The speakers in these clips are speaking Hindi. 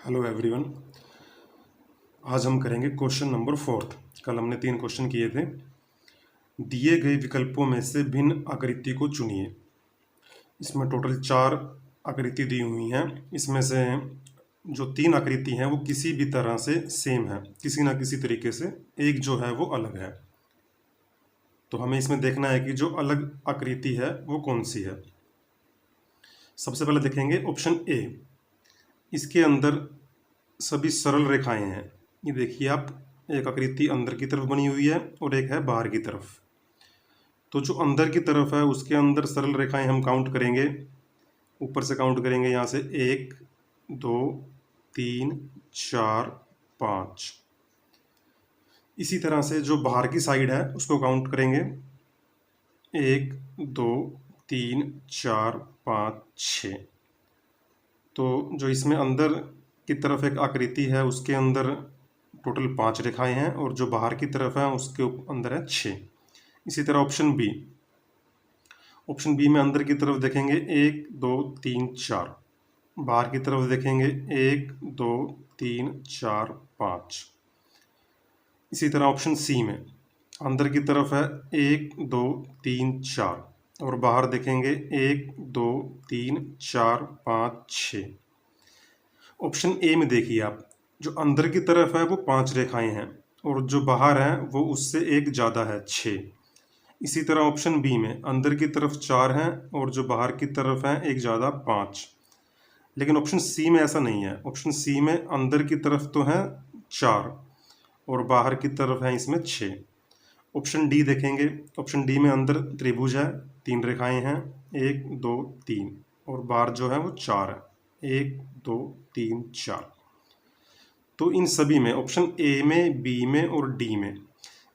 Hello everyone. आज हम करेंगे क्वेश्चन नंबर 4। कल हमने 3 क्वेश्चन किए थे। दिए गए विकल्पों में से भिन्न आकृति को चुनिए। इसमें टोटल 4 आकृति दी हुई हैं। इसमें से जो 3 आकृति हैं वो किसी भी तरह से सेम है, किसी ना किसी तरीके से। एक जो है वो अलग है। तो हमें इसमें देखना है कि जो अलग आकृति है वो कौन सी है। सबसे पहले देखेंगे ऑप्शन ए। इसके अंदर सभी सरल रेखाएं हैं। ये देखिए आप, एक आकृति अंदर की तरफ बनी हुई है और एक है बाहर की तरफ। तो जो अंदर की तरफ है उसके अंदर सरल रेखाएं हम काउंट करेंगे। ऊपर से काउंट करेंगे, यहाँ से 1 2 3 4 5। इसी तरह से जो बाहर की साइड है उसको काउंट करेंगे, 1 2 3 4 5 6। तो जो इसमें अंदर की तरफ एक आकृति है उसके अंदर टोटल 5 रेखाएं हैं और जो बाहर की तरफ है उसके अंदर है 6। इसी तरह ऑप्शन बी में अंदर की तरफ देखेंगे 1 2 3 4। बाहर की तरफ देखेंगे 1 2 3 4 5। इसी तरह ऑप्शन सी में अंदर की तरफ है 1 2 3 4 और बाहर देखेंगे 1 2 3 4 5 6। ऑप्शन ए में देखिए आप, जो अंदर की तरफ है वो 5 रेखाएं हैं और जो बाहर है वो उससे एक ज़्यादा है, 6। इसी तरह ऑप्शन बी में अंदर की तरफ 4 हैं और जो बाहर की तरफ है एक ज़्यादा, 5। लेकिन ऑप्शन सी में ऐसा नहीं है। ऑप्शन सी में अंदर की तरफ तो है 4 और बाहर की तरफ है इसमें 6। ऑप्शन डी देखेंगे। ऑप्शन डी में अंदर त्रिभुज है, 3 रेखाएं हैं, 1 2 3 और बाहर जो है वो 4 है, 1 2 3 4। तो इन सभी में ऑप्शन ए में, बी में और डी में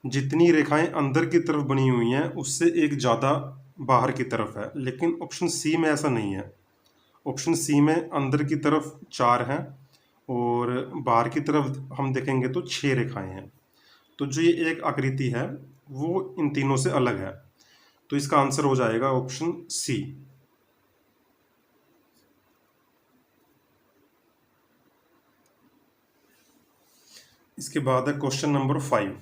जितनी रेखाएं अंदर की तरफ बनी हुई हैं उससे एक ज़्यादा बाहर की तरफ है। लेकिन ऑप्शन सी में ऐसा नहीं है। ऑप्शन सी में अंदर की तरफ 4 हैं और बाहर की तरफ हम देखेंगे तो 6 रेखाएं हैं। तो जो ये एक आकृति है वो इन तीनों से अलग है। तो इसका आंसर हो जाएगा ऑप्शन सी। इसके बाद है क्वेश्चन नंबर 5।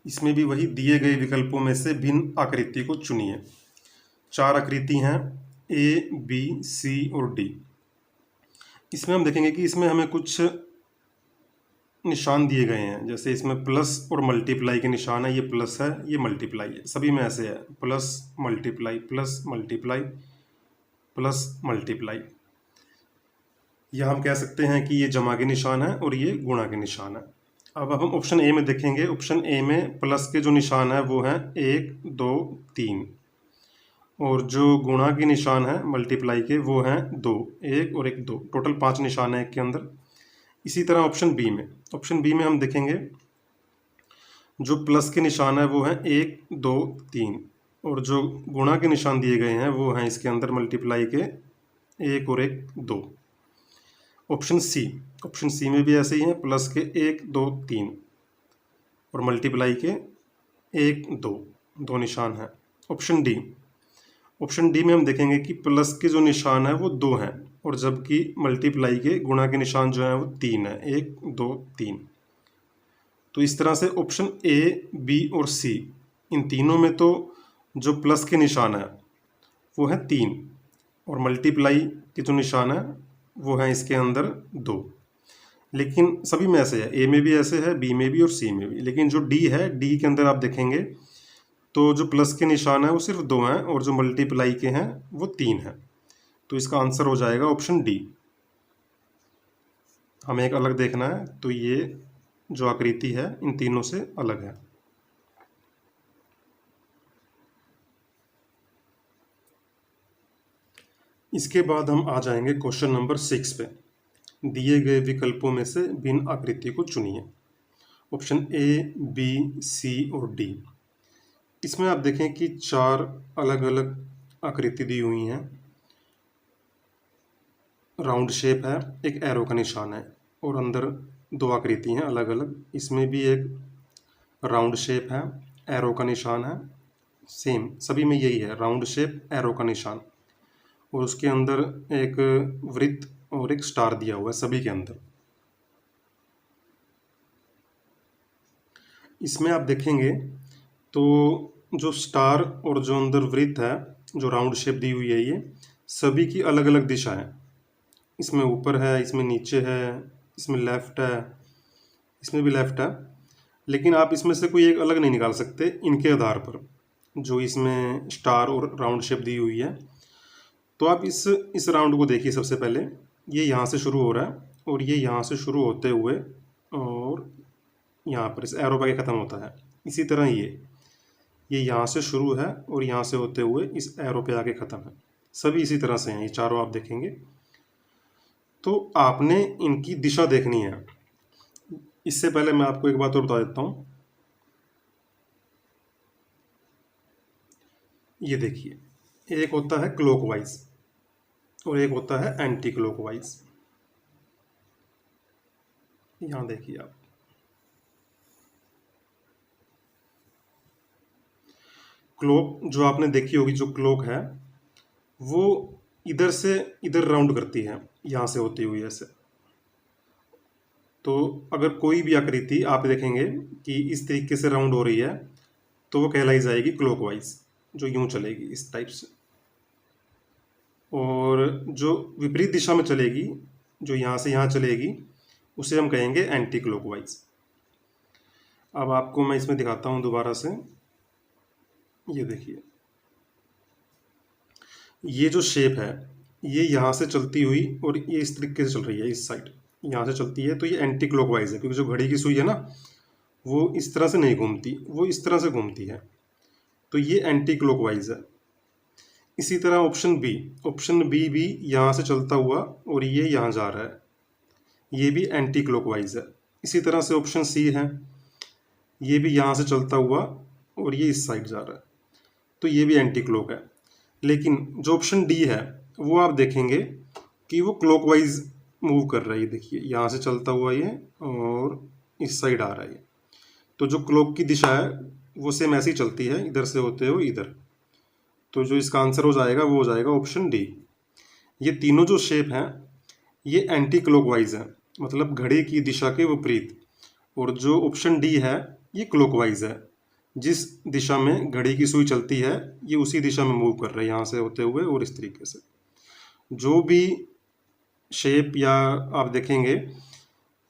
इसमें भी वही दिए गए विकल्पों में से भिन्न आकृति को चुनिए। 4 आकृति हैं, ए बी सी और डी। इसमें हम देखेंगे कि इसमें हमें कुछ निशान दिए गए हैं। जैसे इसमें प्लस और मल्टीप्लाई के निशान है, ये प्लस है ये मल्टीप्लाई है। सभी में ऐसे है, plus multiply plus multiply plus multiply. या हम कह सकते हैं कि ये जमा के निशान है और ये गुणा के निशान है। अब हम ऑप्शन ए में देखेंगे। ऑप्शन ए में प्लस के जो निशान है वो हैं 1 2 3 और जो गुणा के निशान है मल्टीप्लाई के वो हैं 2, 1 और 1 2। टोटल 5 निशान है एक के अंदर। इसी तरह ऑप्शन बी में हम देखेंगे जो प्लस के निशान है वो हैं 1 2 3 और जो गुणा के निशान दिए गए हैं वो हैं इसके अंदर मल्टीप्लाई के 1 और 1 2। ऑप्शन सी में भी ऐसे ही है, प्लस के 1 2 3 और मल्टीप्लाई के 1 2 दो निशान हैं। ऑप्शन डी में हम देखेंगे कि प्लस के जो निशान है वो 2 हैं और जबकि मल्टीप्लाई के गुणा के निशान जो है वो 3 है, 1 2 3। तो इस तरह से ऑप्शन ए बी और सी, इन तीनों में तो जो प्लस के निशान है वो है 3 और मल्टीप्लाई के जो निशान है वो है इसके अंदर 2। लेकिन सभी में ऐसे है, ए में भी ऐसे है, बी में भी और सी में भी। लेकिन जो डी है, डी के अंदर आप देखेंगे तो जो प्लस के निशान है वो सिर्फ 2 हैं और जो मल्टीप्लाई के हैं वो 3 हैं। तो इसका आंसर हो जाएगा ऑप्शन डी। हमें एक अलग देखना है, तो ये जो आकृति है इन तीनों से अलग है। इसके बाद हम आ जाएंगे क्वेश्चन नंबर 6 पे। दिए गए विकल्पों में से भिन्न आकृति को चुनिए। ऑप्शन ए बी सी और डी। इसमें आप देखें कि 4 अलग अलग आकृति दी हुई हैं। राउंड शेप है, एक एरो का निशान है और अंदर 2 आकृति हैं अलग अलग। इसमें भी एक राउंड शेप है, एरो का निशान है। सेम सभी में यही है, राउंड शेप एरो का निशान। और उसके अंदर एक वृत्त और एक स्टार दिया हुआ है सभी के अंदर। इसमें आप देखेंगे तो जो स्टार और जो अंदर वृत्त है, जो राउंड शेप दी हुई है, ये सभी की अलग अलग दिशा है। इसमें ऊपर है, इसमें नीचे है, इसमें लेफ्ट है, इसमें भी लेफ्ट है। लेकिन आप इसमें से कोई एक अलग नहीं निकाल सकते इनके आधार पर, जो इसमें स्टार और राउंड शेप दी हुई है। तो आप इस राउंड को देखिए। सबसे पहले ये यहाँ से शुरू हो रहा है और ये यहाँ से शुरू होते हुए और यहाँ पर इस एरो पे आके ख़त्म होता है। इसी तरह ये यहाँ से शुरू है और यहाँ से होते हुए इस एरो पे आके ख़त्म है। सभी इसी तरह से हैं, ये चारों आप देखेंगे। तो आपने इनकी दिशा देखनी है। इससे पहले मैं आपको एक बात और बता देता हूँ। ये देखिए, एक होता है क्लॉकवाइज और एक होता है एंटी क्लॉकवाइज। यहाँ देखिए आप, क्लॉक जो आपने देखी होगी, जो क्लॉक है वो इधर से इधर राउंड करती है, यहाँ से होती हुई ऐसे। तो अगर कोई भी आकृति आप देखेंगे कि इस तरीके से राउंड हो रही है तो वो कहलाई जाएगी क्लॉकवाइज, जो यूं चलेगी इस टाइप से। और जो विपरीत दिशा में चलेगी, जो यहाँ से यहाँ चलेगी, उसे हम कहेंगे एंटी क्लॉकवाइज। अब आपको मैं इसमें दिखाता हूँ दोबारा से। ये देखिए, ये जो शेप है ये यहाँ से चलती हुई और ये इस तरीके से चल रही है, इस साइड यहाँ से चलती है, तो ये एंटी क्लॉकवाइज है। क्योंकि जो घड़ी की सुई है ना, वो इस तरह से नहीं घूमती, वो इस तरह से घूमती है, तो ये एंटी क्लॉकवाइज है। इसी तरह ऑप्शन बी भी यहाँ से चलता हुआ और ये यहाँ जा रहा है, ये भी एंटी क्लॉकवाइज है। इसी तरह से ऑप्शन सी है, ये भी यहाँ से चलता हुआ और ये इस साइड जा रहा है, तो ये भी एंटी क्लॉक है। लेकिन जो ऑप्शन डी है वो आप देखेंगे कि वो क्लॉकवाइज मूव कर रहा है। ये देखिए, यहाँ से चलता हुआ ये और इस साइड आ रहा है। तो जो क्लॉक की दिशा है वो सेम ऐसी चलती है, इधर से होते हुए इधर। तो जो इसका आंसर हो जाएगा वो हो जाएगा ऑप्शन डी। ये तीनों जो शेप हैं ये एंटी क्लॉकवाइज है, मतलब घड़ी की दिशा के विपरीत। और जो ऑप्शन डी है ये क्लॉकवाइज है, जिस दिशा में घड़ी की सुई चलती है ये उसी दिशा में मूव कर रहा है, यहाँ से होते हुए और इस तरीके से। जो भी शेप या आप देखेंगे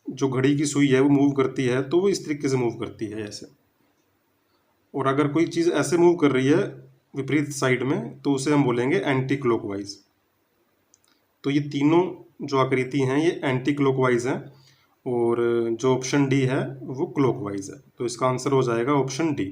जो घड़ी की सुई है वो मूव करती है तो वो इस तरीके से मूव करती है ऐसे। और अगर कोई चीज़ ऐसे मूव कर रही है विपरीत साइड में तो उसे हम बोलेंगे एंटी क्लॉकवाइज। तो ये तीनों जो आकृति हैं ये एंटी क्लॉकवाइज हैं और जो ऑप्शन डी है वो क्लॉकवाइज है। तो इसका आंसर हो जाएगा ऑप्शन डी।